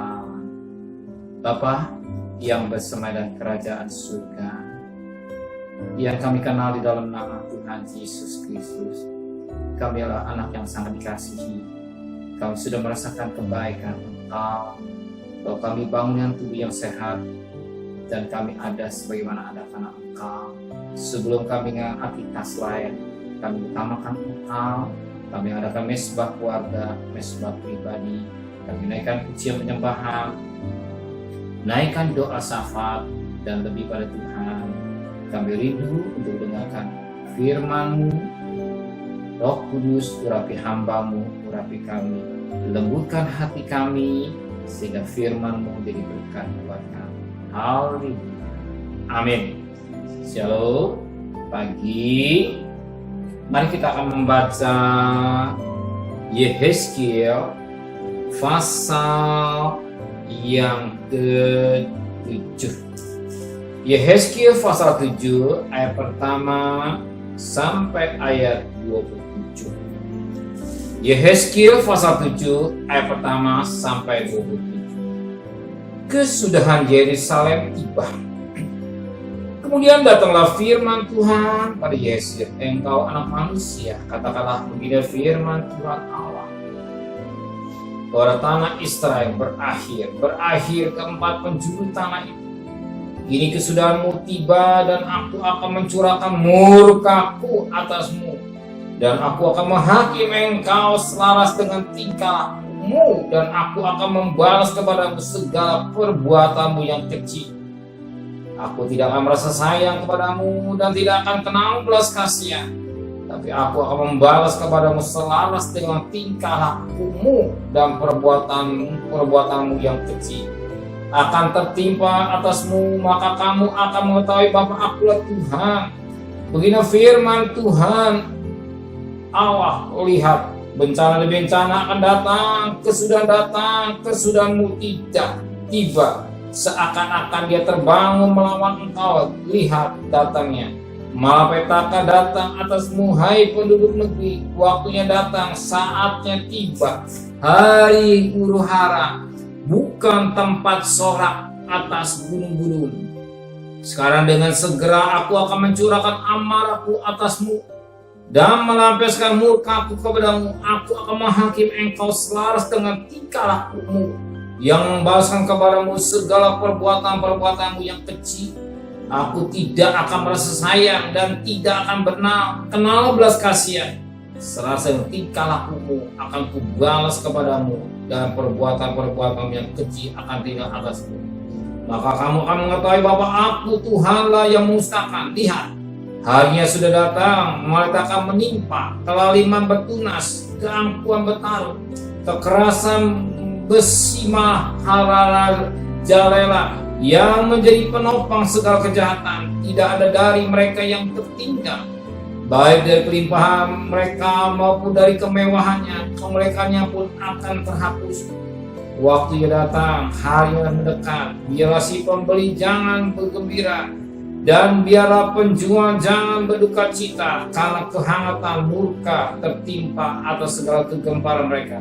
Allah. Bapa yang bersemayam kerajaan surga, yang kami kenal di dalam nama Tuhan Yesus Kristus, kami adalah anak yang sangat dikasihi. Kami sudah merasakan kebaikan Engkau, bahwa kami bangun dengan tubuh yang sehat, dan kami ada sebagaimana ada karena Engkau. Sebelum kami dengan aktivitas lain, kami utamakan Engkau. Kami adakan mesbah keluarga, mesbah pribadi. Kami naikkan pujian penyembahan, naikkan doa syafaat, dan lebih pada Tuhan, kami rindu untuk mendengarkan firman-Mu. Roh Kudus, urapi hamba-Mu, urapi kami, lembutkan hati kami, sehingga firman-Mu menjadi berkat buat kami. Haleluya. Amin. Shalom. Pagi, mari kita akan membaca Yehezkiel pasal yang ke-7. Yehezkiel pasal 7 ayat pertama sampai ayat 27. Yehezkiel pasal 7 ayat pertama sampai 27. Kesudahan Yerusalem tiba. Kemudian datanglah firman Tuhan pada Yesir, engkau anak manusia, katakanlah begini firman Tuhan Allah. Bahwa tanah Israel berakhir keempat penjuru tanah itu. Ini kesudahanmu tiba, dan aku akan mencurahkan murkaku atasmu, dan aku akan menghakimi engkau selaras dengan tingkah lakumu, dan aku akan membalas kepadamu segala perbuatanmu yang kecil. Aku tidak akan merasa sayang kepadamu dan tidak akan kenal belas kasihan, tapi aku akan membalas kepadamu selaras dengan tingkah lakumu dan perbuatanmu yang kecil akan tertimpa atasmu, maka kamu akan mengetahui bahwa akulah Tuhan. Begini firman Tuhan Allah, lihat, bencana demi bencana akan datang, kesudahanmu tidak tiba. Seakan-akan dia terbangun melawan engkau. Lihat datangnya, malapetaka datang atasmu, hai penduduk negeri. Waktunya datang, saatnya tiba. Hari huru hara, bukan tempat sorak atas gunung-gunung. Sekarang dengan segera aku akan mencurahkan amarahku atasmu dan melampiaskan murkaku kepadamu. Aku akan menghakimi engkau selaras dengan tingkah lakumu, yang membalaskan kepadamu segala perbuatanmu yang kecil. Aku tidak akan merasa sayang dan tidak akan kenal belas kasihan. Serasa tingkah lakumu akan kubalas kepadamu, dan perbuatanmu yang kecil akan tinggal atasmu. Maka kamu akan mengetahui bahwa aku Tuhanlah yang memusnahkan. Lihat, harinya sudah datang, malapetaka menimpa, kelaliman bertunas, keangkuhan bertaruh, kekerasan besi maharajalela yang menjadi penopang segala kejahatan. Tidak ada dari mereka yang tertinggal, baik dari kelimpahan mereka maupun dari kemewahannya. Kemerekaannya pun akan terhapus. Waktunya datang, harinya mendekat. Biarlah si pembeli jangan bergembira, dan biarlah penjual jangan berduka cita, karena kehangatan murka tertimpa atas segala kegemparan mereka.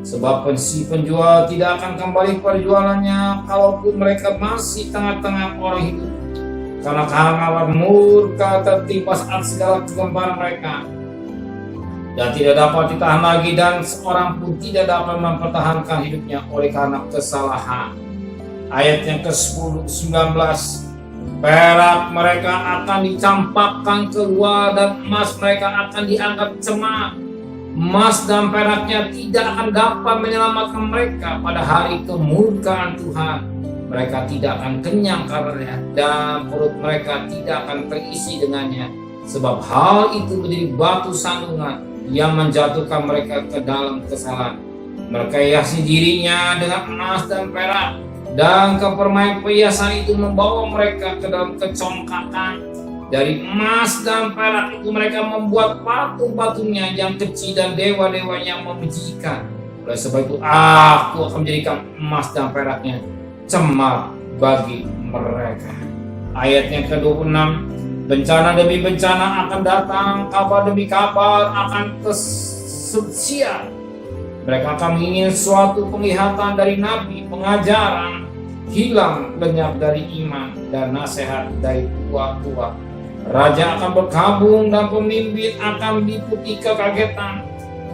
Sebab si penjual tidak akan kembali kepada jualannya, kalaupun mereka masih tengah-tengah orang hidup. Karena kehangatan murka tertimpa saat segala kegemparan mereka, dan tidak dapat ditahan lagi, dan seorang pun tidak dapat mempertahankan hidupnya oleh karena kesalahan. Ayat yang ke-10, 19. Perak mereka akan dicampakkan keluar, dan emas mereka akan dianggap cemar. Emas dan peraknya tidak akan dapat menyelamatkan mereka pada hari kemurkaan Tuhan. Mereka tidak akan kenyang karenanya, dan perut mereka tidak akan terisi dengannya. Sebab hal itu menjadi batu sandungan yang menjatuhkan mereka ke dalam kesalahan. Mereka hiasi dirinya dengan emas dan perak, dan kepermainan perhiasan itu membawa mereka ke dalam kecongkakan. Dari emas dan perak itu mereka membuat patung-patungnya yang kecil dan dewa-dewa yang menjijikan. Oleh sebab itu aku akan menjadikan emas dan peraknya cemar bagi mereka. Ayat yang ke-26. Bencana demi bencana akan datang, kabar demi kabar akan kesucian. Mereka akan menginginkan suatu penglihatan dari nabi, pengajaran, hilang lenyap dari iman, dan nasihat dari tua-tua. Raja akan berkabung dan pemimpin akan meliputi kekagetan,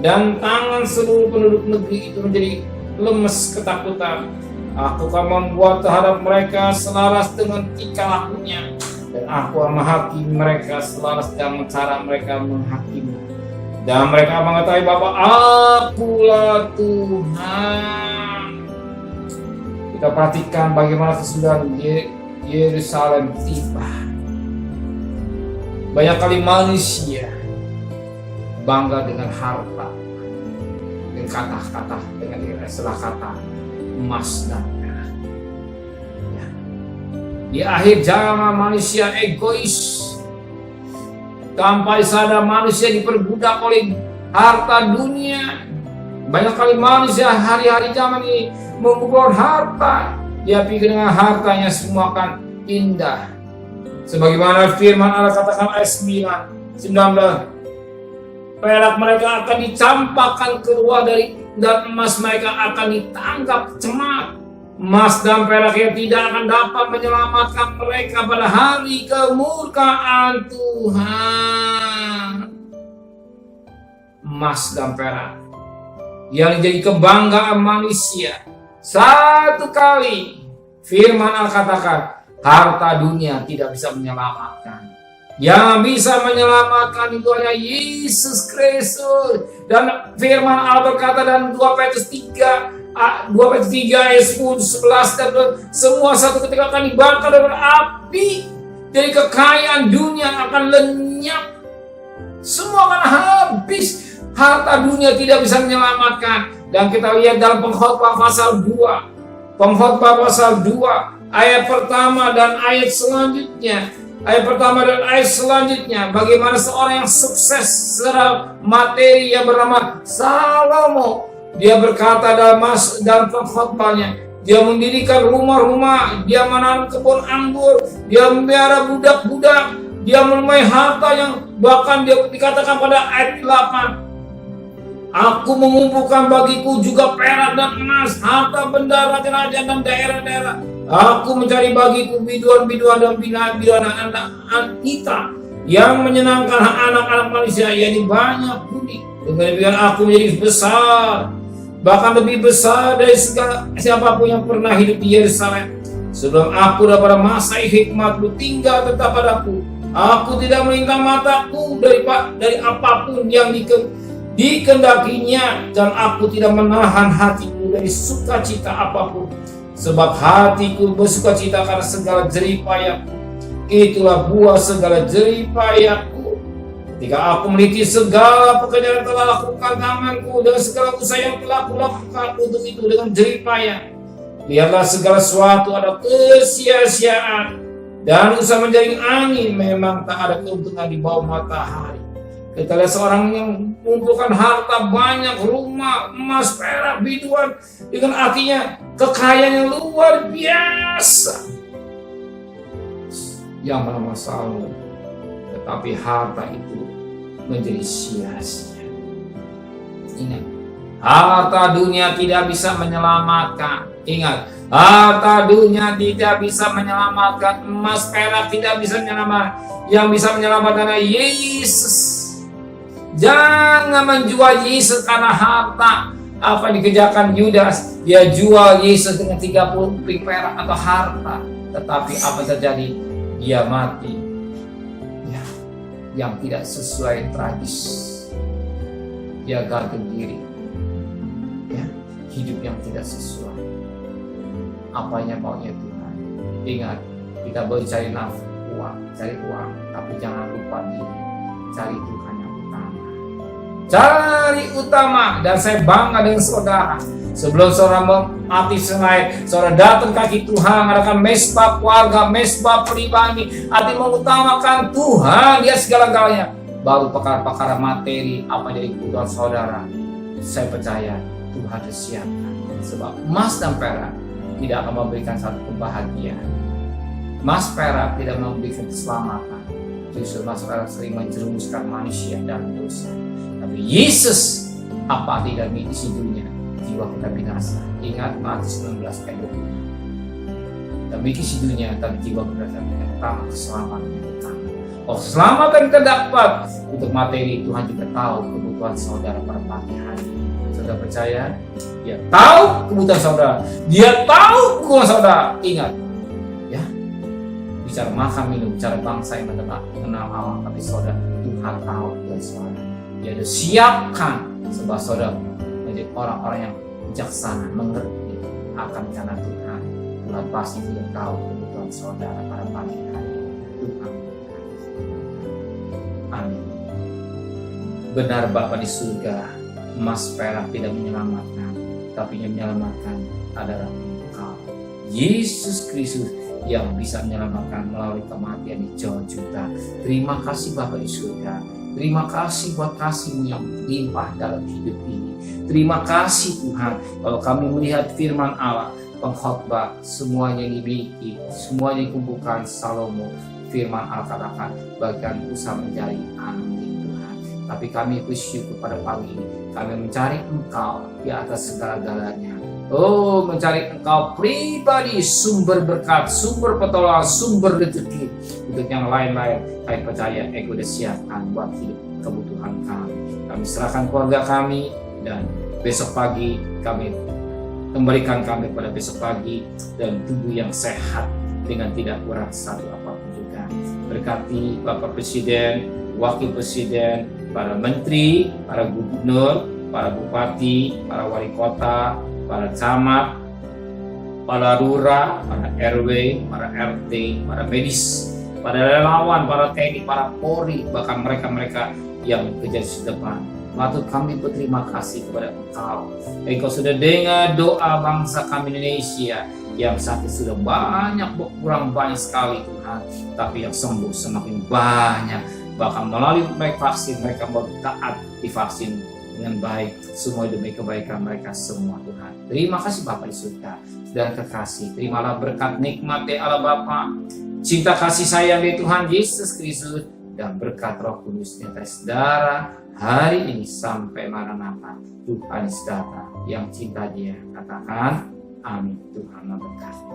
dan tangan seluruh penduduk negeri itu menjadi lemes ketakutan. Aku akan membuat terhadap mereka selaras dengan tingkah lakunya, dan aku akan menghakimi mereka selaras dengan cara mereka menghakimi. Dan mereka mengetahui bahwa akulah Tuhan. Kita perhatikan bagaimana kesudahan Yerusalem tiba. Banyak kali manusia bangga dengan harta, dengan kata-kata, dengan istilah kata emas dan perak. Ya. Di akhir zaman manusia egois. Tanpa sadar manusia diperbudak oleh harta dunia. Banyak kali manusia hari-hari zaman ini membuat harta. Dia pikir dengan hartanya semua akan indah. Sebagaimana firman Allah katakan ayat 19. Perak mereka akan dicampakkan keluar dan emas mereka akan ditangkap cemat. Emas dan perak yang tidak akan dapat menyelamatkan mereka pada hari kemurkaan Tuhan. Emas dan perak yang menjadi kebanggaan manusia. Satu kali firman Allah katakan, harta dunia tidak bisa menyelamatkan. Yang bisa menyelamatkan itu hanya Yesus Kristus. Dan firman Allah berkata dalam 2 Petrus 3 ayat 10, 11 dan semua satu ketika akan dibakar dengan api. Dari kekayaan dunia akan lenyap. Semua akan habis. Harta dunia tidak bisa menyelamatkan. Dan kita lihat dalam Pengkhotbah pasal 2. Pengkhotbah pasal 2 ayat pertama dan ayat selanjutnya. Ayat pertama dan ayat selanjutnya. Bagaimana seorang yang sukses secara materi yang bernama Salomo. Dia berkata dalam pengkhotbahnya, dia mendirikan rumah-rumah, dia menanam kebun anggur, dia memelihara budak-budak, dia mempunyai harta yang bahkan dia dikatakan pada ayat 8. Aku mengumpulkan bagiku juga perak dan emas, harta benda raja-raja dan daerah-daerah. Aku mencari bagiku biduan-biduan dan biduan anak kita yang menyenangkan anak-anak manusia, yakni banyak budi. Dengan demikian aku menjadi besar, bahkan lebih besar dari segala siapapun yang pernah hidup di Yerusalem. Sebelum aku daripada masa hikmatmu tinggal tetap padaku. Aku tidak melintang mataku dari apapun yang dikendakinya, dan aku tidak menahan hatiku dari sukacita apapun. Sebab hatiku bersukacita karena segala jeripayahku. Itulah buah segala jeripayahku. Ketika aku meliti segala pekerjaan yang telah lakukan tanganku dan segala usaha yang telah kulakukan untuk itu dengan jeripayah, lihatlah segala sesuatu ada kesia-siaan dan usaha menjaring angin memang tak ada keuntungan di bawah matahari. Kita lihat seorang yang mengumpulkan harta banyak, rumah, emas, perak, biduan, dengan artinya kekayaan yang luar biasa yang bernama Salomo. Tetapi harta itu menjadi sia-sia. Ingat, harta dunia tidak bisa menyelamatkan. Ingat, harta dunia tidak bisa menyelamatkan. Emas perak tidak bisa menyelamatkan. Yang bisa menyelamatkan adalah Yesus. Jangan menjual Yesus karena harta. Apa yang dikerjakan Yudas? Dia jual Yesus dengan 30 ping perak atau harta. Tetapi apa terjadi? Dia mati yang tidak sesuai tragis. Dia gantung diri. Hidup yang tidak sesuai apanya maunya Tuhan. Ingat, kita boleh cari cari uang, tapi jangan lupa diri. Cari Tuhan yang utama. Cari utama. Dan saya bangga dengan saudara. Sebelum saudara mati sengaja, saudara datang kaki Tuhan, adakan mesbah keluarga, mesbah pribadi, arti mengutamakan Tuhan dia segala-galanya. Baru perkara-perkara materi apa jadi kebutuhan saudara, saya percaya Tuhan siapkan. Sebab emas dan perak tidak akan memberikan satu kebahagiaan. Emas perak tidak memberikan keselamatan. Justru emas perak sering menjerumuskan manusia dalam dosa. Tapi Yesus Apa tidak isi dunia, jiwa kita binasa. Ingat Matius 19 ayat 25. Tapi isi dunia, tapi jiwa kita yang pertama keselamatan yang utama. Oh, keselamatan kita dapat. Untuk materi, Tuhan juga tahu kebutuhan saudara pada pagi hari. Saudara percaya? Dia tahu kebutuhan saudara. Dia tahu kebutuhan saudara. Ingat, ya, bicara makan minum, bicara bangsa yang mengenal Allah, tapi saudara, Tuhan tahu kebutuhan saudara. Dia sudah siapkan sebab saudara menjadi orang-orang yang bijaksana, mengerti akan karena Tuhan. Tuhan pasti tidak tahu kebutuhan saudara pada pagi hari. Tuhan. Amin. Benar Bapa di surga, emas perak tidak menyelamatkan, tapi yang menyelamatkan adalah Engkau, Yesus Kristus, yang bisa menyelamatkan melalui kematian di jauh juta. Terima kasih Bapa di surga. Terima kasih buat kasih-Mu yang limpah dalam hidup ini. Terima kasih Tuhan, kalau kami melihat firman Allah, pengkhotbah, semuanya dimiliki, semuanya dikumpulkan Salomo. Firman Allah katakan, bagian usaha mencari angin Tuhan. Tapi kami bersyukur pada pagi ini, kami mencari Engkau di atas segala-galanya. Oh, mencari Engkau pribadi, sumber berkat, sumber pertolongan, sumber rezeki. Untuk yang lain-lain, kami percaya Ego sudah siapkan buat hidup kebutuhan kami. Kami serahkan keluarga kami, dan besok pagi kami kembalikan kami pada besok pagi dan tubuh yang sehat dengan tidak kurang satu apapun juga. Berkati Bapak Presiden, Wakil Presiden, para menteri, para gubernur, para bupati, para wali kota, para camat, para lurah, para RW, para RT, para medis, para relawan, para TNI, para Polri, bahkan mereka-mereka yang kerja di depan. Patut kami berterima kasih kepada Engkau. Engkau sudah dengar doa bangsa kami Indonesia yang sakit sudah berkurang banyak sekali Tuhan, tapi yang sembuh semakin banyak. Bahkan melalui vaksin mereka mau taat divaksin dengan baik, semua demi kebaikan mereka semua Tuhan. Terima kasih Bapa di surga dan kekasih. Terimalah berkat nikmat dari Allah Bapa, cinta kasih sayang dari Tuhan Yesus Kristus, dan berkat Roh Kudus di atas saudara hari ini sampai Maranatha. Tuhan Yesus datang, yang cinta Dia katakan amin. Tuhan memberkati.